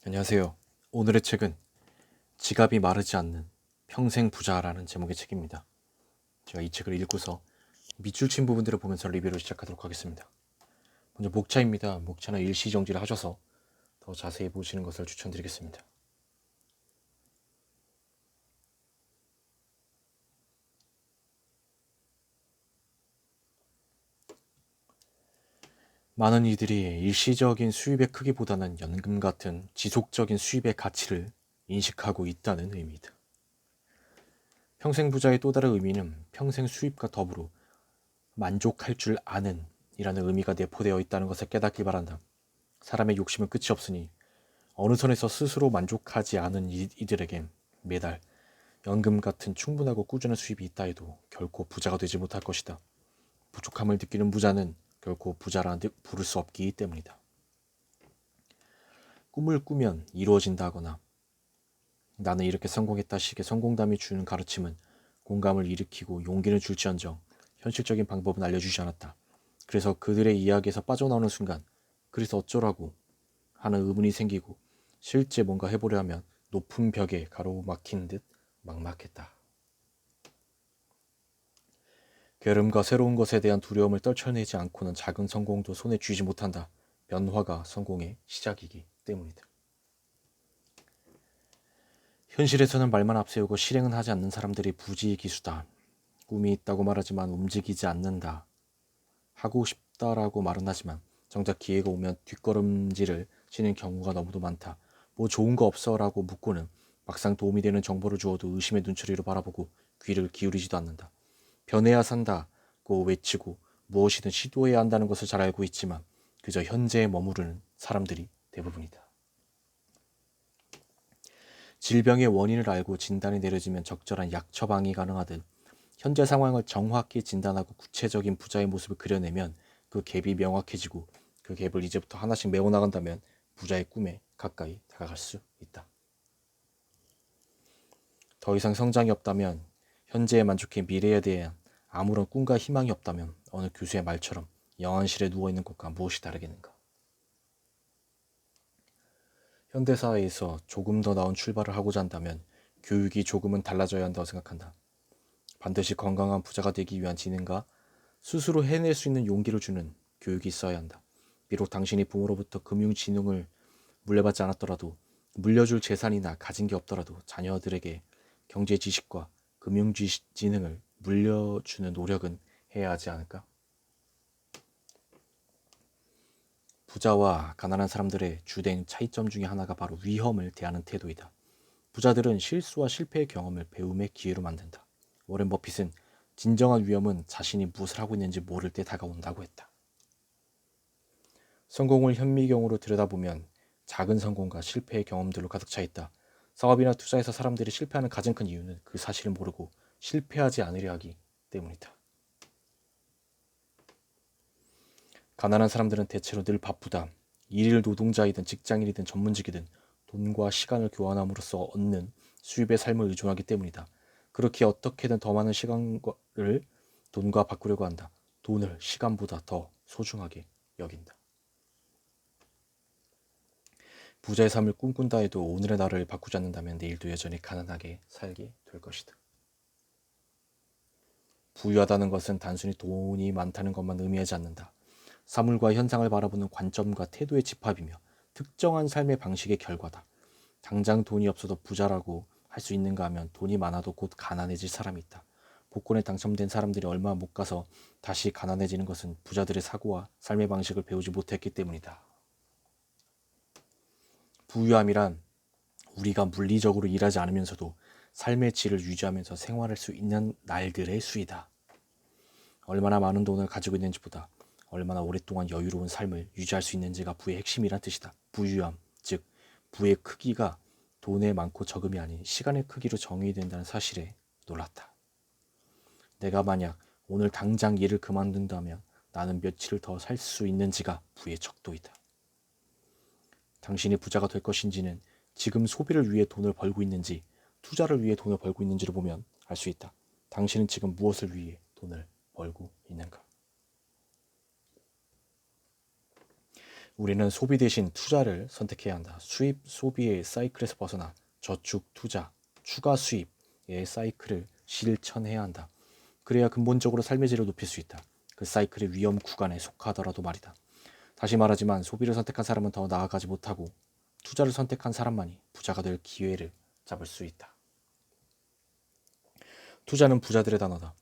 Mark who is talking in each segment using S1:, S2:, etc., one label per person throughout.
S1: 안녕하세요. 오늘의 책은 지갑이 마르지 않는 평생 부자라는 제목의 책입니다. 제가 이 책을 읽고서 밑줄 친 부분들을 보면서 리뷰를 시작하도록 하겠습니다. 먼저 목차입니다. 목차는 일시정지를 하셔서 더 자세히 보시는 것을 추천드리겠습니다. 많은 이들이 일시적인 수입의 크기보다는 연금 같은 지속적인 수입의 가치를 인식하고 있다는 의미다. 평생 부자의 또 다른 의미는 평생 수입과 더불어 만족할 줄 아는 이라는 의미가 내포되어 있다는 것을 깨닫길 바란다. 사람의 욕심은 끝이 없으니 어느 선에서 스스로 만족하지 않은 이들에겐 매달 연금 같은 충분하고 꾸준한 수입이 있다 해도 결코 부자가 되지 못할 것이다. 부족함을 느끼는 부자는 결코 부자라 부를 수 없기 때문이다. 꿈을 꾸면 이루어진다거나 나는 이렇게 성공했다 식의 성공담이 주는 가르침은 공감을 일으키고 용기를 줄지언정 현실적인 방법은 알려주지 않았다. 그래서 그들의 이야기에서 빠져나오는 순간 그래서 어쩌라고 하는 의문이 생기고 실제 뭔가 해보려 하면 높은 벽에 가로막힌 듯 막막했다. 게으름과 새로운 것에 대한 두려움을 떨쳐내지 않고는 작은 성공도 손에 쥐지 못한다. 변화가 성공의 시작이기 때문이다. 현실에서는 말만 앞세우고 실행은 하지 않는 사람들이 부지기수다. 꿈이 있다고 말하지만 움직이지 않는다. 하고 싶다라고 말은 하지만 정작 기회가 오면 뒷걸음질을 치는 경우가 너무도 많다. 뭐 좋은 거 없어 라고 묻고는 막상 도움이 되는 정보를 주어도 의심의 눈초리로 바라보고 귀를 기울이지도 않는다. 변해야 산다고 외치고 무엇이든 시도해야 한다는 것을 잘 알고 있지만 그저 현재에 머무르는 사람들이 대부분이다. 질병의 원인을 알고 진단이 내려지면 적절한 약 처방이 가능하듯 현재 상황을 정확히 진단하고 구체적인 부자의 모습을 그려내면 그 갭이 명확해지고 그 갭을 이제부터 하나씩 메워나간다면 부자의 꿈에 가까이 다가갈 수 있다. 더 이상 성장이 없다면, 현재에 만족해 미래에 대한 아무런 꿈과 희망이 없다면 어느 교수의 말처럼 영안실에 누워있는 것과 무엇이 다르겠는가. 현대사회에서 조금 더 나은 출발을 하고자 한다면 교육이 조금은 달라져야 한다고 생각한다. 반드시 건강한 부자가 되기 위한 지능과 스스로 해낼 수 있는 용기를 주는 교육이 있어야 한다. 비록 당신이 부모로부터 금융지능을 물려받지 않았더라도 물려줄 재산이나 가진 게 없더라도 자녀들에게 경제 지식과 금융 지능을 물려주는 노력은 해야 하지 않을까? 부자와 가난한 사람들의 주된 차이점 중에 하나가 바로 위험을 대하는 태도이다. 부자들은 실수와 실패의 경험을 배움의 기회로 만든다. 워렌 버핏은 진정한 위험은 자신이 무엇을 하고 있는지 모를 때 다가온다고 했다. 성공을 현미경으로 들여다보면 작은 성공과 실패의 경험들로 가득 차 있다. 사업이나 투자에서 사람들이 실패하는 가장 큰 이유는 그 사실을 모르고 실패하지 않으려 하기 때문이다. 가난한 사람들은 대체로 늘 바쁘다. 일일 노동자이든 직장인이든 전문직이든 돈과 시간을 교환함으로써 얻는 수입의 삶을 의존하기 때문이다. 그렇게 어떻게든 더 많은 시간을 돈과 바꾸려고 한다. 돈을 시간보다 더 소중하게 여긴다. 부자의 삶을 꿈꾼다 해도 오늘의 나를 바꾸지 않는다면 내일도 여전히 가난하게 살게 될 것이다. 부유하다는 것은 단순히 돈이 많다는 것만 의미하지 않는다. 사물과 현상을 바라보는 관점과 태도의 집합이며 특정한 삶의 방식의 결과다. 당장 돈이 없어도 부자라고 할 수 있는가 하면 돈이 많아도 곧 가난해질 사람이 있다. 복권에 당첨된 사람들이 얼마 못 가서 다시 가난해지는 것은 부자들의 사고와 삶의 방식을 배우지 못했기 때문이다. 부유함이란 우리가 물리적으로 일하지 않으면서도 삶의 질을 유지하면서 생활할 수 있는 날들의 수이다. 얼마나 많은 돈을 가지고 있는지보다 얼마나 오랫동안 여유로운 삶을 유지할 수 있는지가 부의 핵심이란 뜻이다. 부유함, 즉 부의 크기가 돈의 많고 적음이 아닌 시간의 크기로 정의된다는 사실에 놀랐다. 내가 만약 오늘 당장 일을 그만둔다면 나는 며칠을 더 살 수 있는지가 부의 척도이다. 당신이 부자가 될 것인지는 지금 소비를 위해 돈을 벌고 있는지 투자를 위해 돈을 벌고 있는지를 보면 알 수 있다. 당신은 지금 무엇을 위해 돈을 벌고 있는가? 우리는 소비 대신 투자를 선택해야 한다. 수입, 소비의 사이클에서 벗어나 저축, 투자, 추가 수입의 사이클을 실천해야 한다. 그래야 근본적으로 삶의 질을 높일 수 있다. 그 사이클의 위험 구간에 속하더라도 말이다. 다시 말하지만 소비를 선택한 사람은 더 나아가지 못하고 투자를 선택한 사람만이 부자가 될 기회를 잡을 수 있다. 투자는 부자들의 단어다.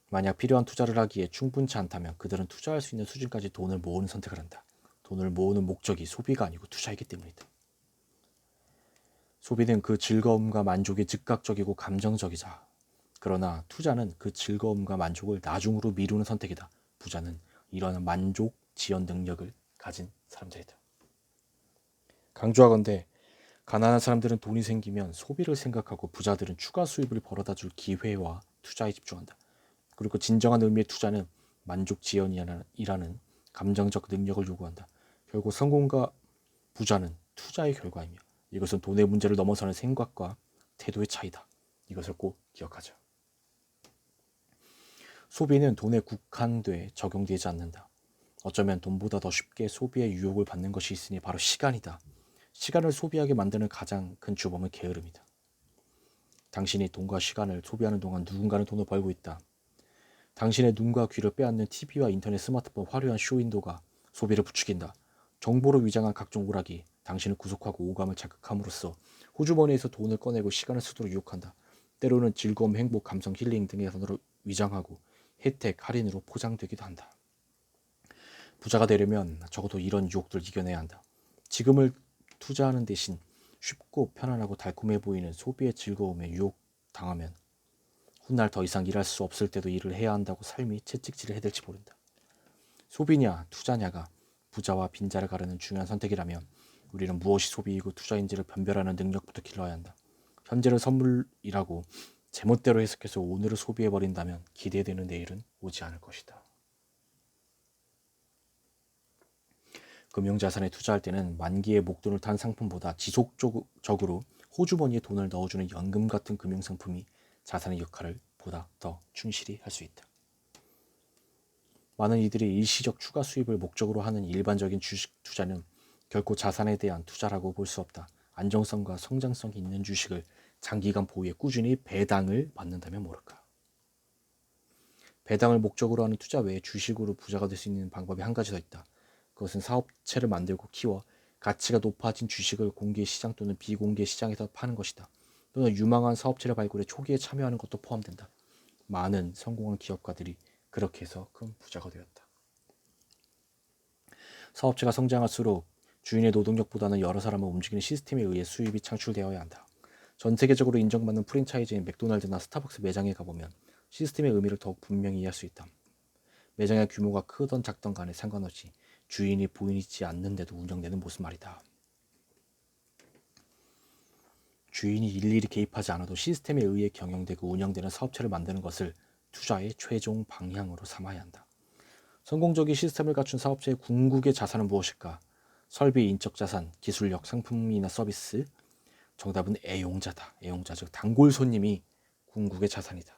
S1: 만약 필요한 투자를 하기에 충분치 않다면 그들은 투자할 수 있는 수준까지 돈을 모으는 선택을 한다. 돈을 모으는 목적이 소비가 아니고 투자이기 때문이다. 소비는 그 즐거움과 만족이 즉각적이고 감정적이자 그러나 투자는 그 즐거움과 만족을 나중으로 미루는 선택이다. 부자는 이러한 만족 지연 능력을 가진 사람들이다. 강조하건대 가난한 사람들은 돈이 생기면 소비를 생각하고 부자들은 추가 수입을 벌어다 줄 기회와 투자에 집중한다. 그리고 진정한 의미의 투자는 만족 지연이라는 감정적 능력을 요구한다. 결국 성공과 부자는 투자의 결과이며 이것은 돈의 문제를 넘어서는 생각과 태도의 차이다. 이것을 꼭 기억하자. 소비는 돈에 국한돼 적용되지 않는다. 어쩌면 돈보다 더 쉽게 소비의 유혹을 받는 것이 있으니 바로 시간이다. 시간을 소비하게 만드는 가장 큰 주범은 게으름이다. 당신이 돈과 시간을 소비하는 동안 누군가는 돈을 벌고 있다. 당신의 눈과 귀를 빼앗는 TV와 인터넷, 스마트폰, 화려한 쇼윈도가 소비를 부추긴다. 정보로 위장한 각종 오락이 당신을 구속하고 오감을 자극함으로써 호주머니에서 돈을 꺼내고 시간을 쓰도록 유혹한다. 때로는 즐거움, 행복, 감성, 힐링 등의 단어로 위장하고 혜택, 할인으로 포장되기도 한다. 부자가 되려면 적어도 이런 유혹들을 이겨내야 한다. 지금을 투자하는 대신 쉽고 편안하고 달콤해 보이는 소비의 즐거움에 유혹당하면 훗날 더 이상 일할 수 없을 때도 일을 해야 한다고 삶이 채찍질을 해댈지 모른다. 소비냐 투자냐가 부자와 빈자를 가르는 중요한 선택이라면 우리는 무엇이 소비이고 투자인지를 변별하는 능력부터 길러야 한다. 현재를 선물이라고 제멋대로 해석해서 오늘을 소비해버린다면 기대되는 내일은 오지 않을 것이다. 금융자산에 투자할 때는 만기에 목돈을 탄 상품보다 지속적으로 호주머니에 돈을 넣어주는 연금 같은 금융상품이 자산의 역할을 보다 더 충실히 할 수 있다. 많은 이들이 일시적 추가 수입을 목적으로 하는 일반적인 주식 투자는 결코 자산에 대한 투자라고 볼 수 없다. 안정성과 성장성이 있는 주식을 장기간 보유해 꾸준히 배당을 받는다면 모를까. 배당을 목적으로 하는 투자 외에 주식으로 부자가 될 수 있는 방법이 한 가지 더 있다. 그것은 사업체를 만들고 키워 가치가 높아진 주식을 공개 시장 또는 비공개 시장에서 파는 것이다. 또는 유망한 사업체를 발굴해 초기에 참여하는 것도 포함된다. 많은 성공한 기업가들이 그렇게 해서 큰 부자가 되었다. 사업체가 성장할수록 주인의 노동력보다는 여러 사람을 움직이는 시스템에 의해 수입이 창출되어야 한다. 전 세계적으로 인정받는 프랜차이즈인 맥도날드나 스타벅스 매장에 가보면 시스템의 의미를 더욱 분명히 이해할 수 있다. 매장의 규모가 크던 작던 간에 상관없이 주인이 보이지 않는데도 운영되는 모습 말이다. 주인이 일일이 개입하지 않아도 시스템에 의해 경영되고 운영되는 사업체를 만드는 것을 투자의 최종 방향으로 삼아야 한다. 성공적인 시스템을 갖춘 사업체의 궁극의 자산은 무엇일까? 설비, 인적 자산, 기술력, 상품이나 서비스. 정답은 애용자다. 애용자, 즉 단골 손님이 궁극의 자산이다.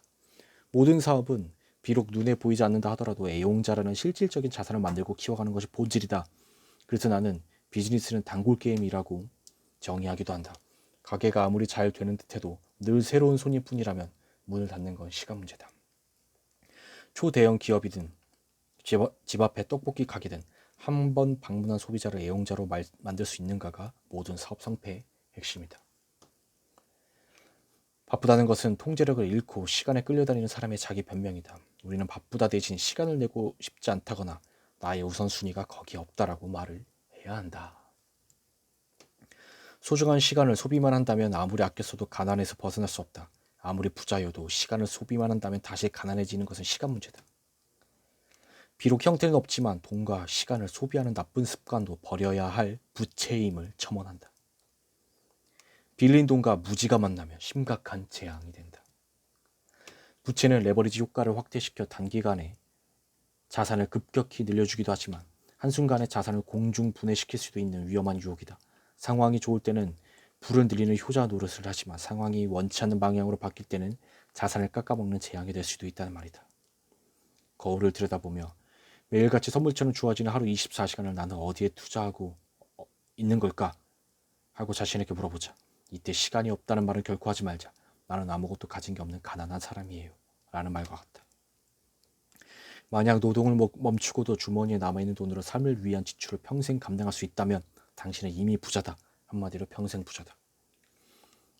S1: 모든 사업은 비록 눈에 보이지 않는다 하더라도 애용자라는 실질적인 자산을 만들고 키워가는 것이 본질이다. 그래서 나는 비즈니스는 단골 게임이라고 정의하기도 한다. 가게가 아무리 잘 되는 듯해도 늘 새로운 손님뿐이라면 문을 닫는 건 시간 문제다. 초대형 기업이든 집 앞에 떡볶이 가게든 한 번 방문한 소비자를 애용자로 만들 수 있는가가 모든 사업 성패의 핵심이다. 바쁘다는 것은 통제력을 잃고 시간에 끌려다니는 사람의 자기 변명이다. 우리는 바쁘다 대신 시간을 내고 싶지 않다거나 나의 우선순위가 거기에 없다라고 말을 해야 한다. 소중한 시간을 소비만 한다면 아무리 아껴 써도 가난에서 벗어날 수 없다. 아무리 부자여도 시간을 소비만 한다면 다시 가난해지는 것은 시간 문제다. 비록 형태는 없지만 돈과 시간을 소비하는 나쁜 습관도 버려야 할 부채임을 첨언한다. 빌린 돈과 무지가 만나면 심각한 재앙이 된다. 부채는 레버리지 효과를 확대시켜 단기간에 자산을 급격히 늘려주기도 하지만 한순간에 자산을 공중분해시킬 수도 있는 위험한 유혹이다. 상황이 좋을 때는 불을 늘리는 효자 노릇을 하지만 상황이 원치 않는 방향으로 바뀔 때는 자산을 깎아먹는 재앙이 될 수도 있다는 말이다. 거울을 들여다보며 매일같이 선물처럼 주어지는 하루 24시간을 나는 어디에 투자하고 있는 걸까? 하고 자신에게 물어보자. 이때 시간이 없다는 말은 결코 하지 말자. 나는 아무것도 가진 게 없는 가난한 사람이에요. 라는 말과 같다. 만약 노동을 멈추고도 주머니에 남아있는 돈으로 삶을 위한 지출을 평생 감당할 수 있다면 당신은 이미 부자다. 한마디로 평생 부자다.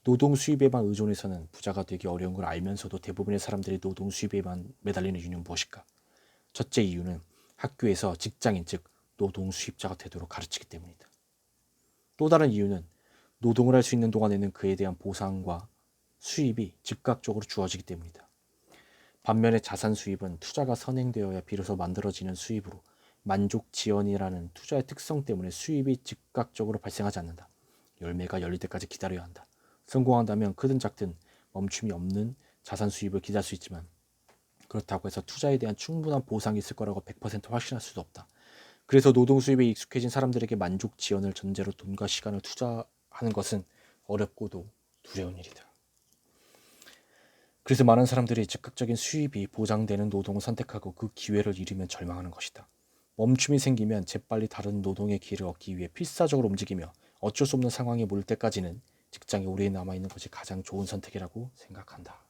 S1: 노동 수입에만 의존해서는 부자가 되기 어려운 걸 알면서도 대부분의 사람들이 노동 수입에만 매달리는 이유는 무엇일까? 첫째 이유는 학교에서 직장인 즉 노동 수입자가 되도록 가르치기 때문이다. 또 다른 이유는 노동을 할 수 있는 동안에는 그에 대한 보상과 수입이 즉각적으로 주어지기 때문이다. 반면에 자산 수입은 투자가 선행되어야 비로소 만들어지는 수입으로 만족 지연이라는 투자의 특성 때문에 수입이 즉각적으로 발생하지 않는다. 열매가 열릴 때까지 기다려야 한다. 성공한다면 크든 작든 멈춤이 없는 자산 수입을 기대할 수 있지만 그렇다고 해서 투자에 대한 충분한 보상이 있을 거라고 100% 확신할 수도 없다. 그래서 노동 수입에 익숙해진 사람들에게 만족 지연을 전제로 돈과 시간을 투자하는 것은 어렵고도 두려운 일이다. 그래서 많은 사람들이 즉각적인 수입이 보장되는 노동을 선택하고 그 기회를 잃으면 절망하는 것이다. 멈춤이 생기면 재빨리 다른 노동의 기회를 얻기 위해 필사적으로 움직이며 어쩔 수 없는 상황에 몰릴 때까지는 직장에 오래 남아있는 것이 가장 좋은 선택이라고 생각한다.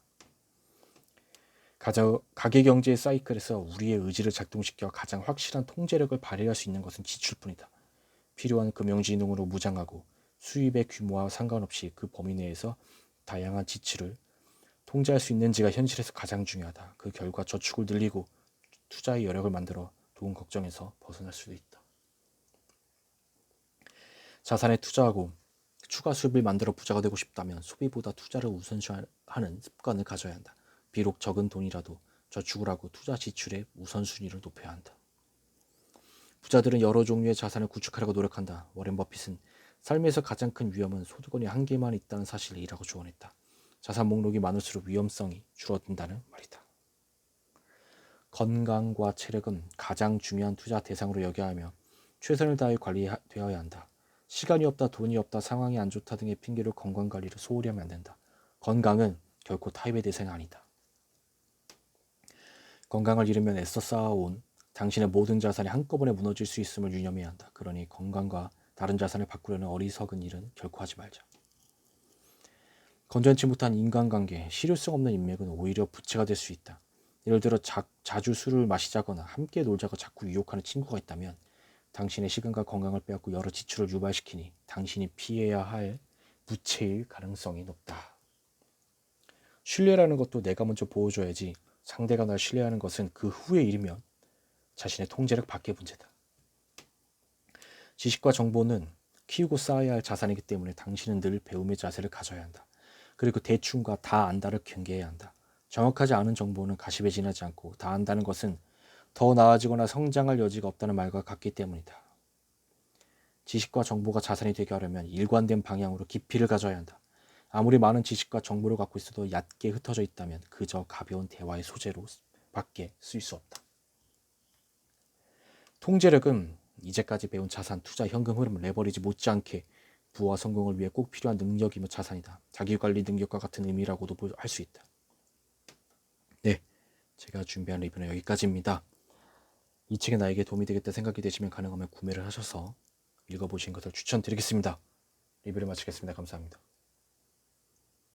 S1: 가계경제의 사이클에서 우리의 의지를 작동시켜 가장 확실한 통제력을 발휘할 수 있는 것은 지출뿐이다. 필요한 금융지능으로 무장하고 수입의 규모와 상관없이 그 범위 내에서 다양한 지출을 통제할 수 있는지가 현실에서 가장 중요하다. 그 결과 저축을 늘리고 투자의 여력을 만들어 돈 걱정에서 벗어날 수도 있다. 자산에 투자하고 추가 수입을 만들어 부자가 되고 싶다면 소비보다 투자를 우선시하는 습관을 가져야 한다. 비록 적은 돈이라도 저축을 하고 투자 지출의 우선순위를 높여야 한다. 부자들은 여러 종류의 자산을 구축하려고 노력한다. 워렌 버핏은 삶에서 가장 큰 위험은 소득원이 한 개만 있다는 사실이라고 조언했다. 자산 목록이 많을수록 위험성이 줄어든다는 말이다. 건강과 체력은 가장 중요한 투자 대상으로 여겨야 하며 최선을 다해 관리되어야 한다. 시간이 없다, 돈이 없다, 상황이 안 좋다 등의 핑계로 건강관리를 소홀히 하면 안 된다. 건강은 결코 타협의 대상이 아니다. 건강을 잃으면 애써 쌓아온 당신의 모든 자산이 한꺼번에 무너질 수 있음을 유념해야 한다. 그러니 건강과 다른 자산을 바꾸려는 어리석은 일은 결코 하지 말자. 건전치 못한 인간관계, 실효성 없는 인맥은 오히려 부채가 될 수 있다. 예를 들어 자주 술을 마시자거나 함께 놀자고 자꾸 유혹하는 친구가 있다면 당신의 시간과 건강을 빼앗고 여러 지출을 유발시키니 당신이 피해야 할 부채일 가능성이 높다. 신뢰라는 것도 내가 먼저 보여줘야지 상대가 날 신뢰하는 것은 그 후의 일이면 자신의 통제력 밖의 문제다. 지식과 정보는 키우고 쌓아야 할 자산이기 때문에 당신은 늘 배움의 자세를 가져야 한다. 그리고 대충과 다 안다를 경계해야 한다. 정확하지 않은 정보는 가십에 지나지 않고 다 안다는 것은 더 나아지거나 성장할 여지가 없다는 말과 같기 때문이다. 지식과 정보가 자산이 되게 하려면 일관된 방향으로 깊이를 가져야 한다. 아무리 많은 지식과 정보를 갖고 있어도 얕게 흩어져 있다면 그저 가벼운 대화의 소재로 밖에 쓰일 수 없다. 통제력은 이제까지 배운 자산, 투자, 현금 흐름, 레버리지 못지않게 부와 성공을 위해 꼭 필요한 능력이며 자산이다. 자기관리 능력과 같은 의미라고도 할 수 있다. 네, 제가 준비한 리뷰는 여기까지입니다. 이 책이 나에게 도움이 되겠다 생각이 되시면 가능하면 구매를 하셔서 읽어보시는 것을 추천드리겠습니다. 리뷰를 마치겠습니다. 감사합니다.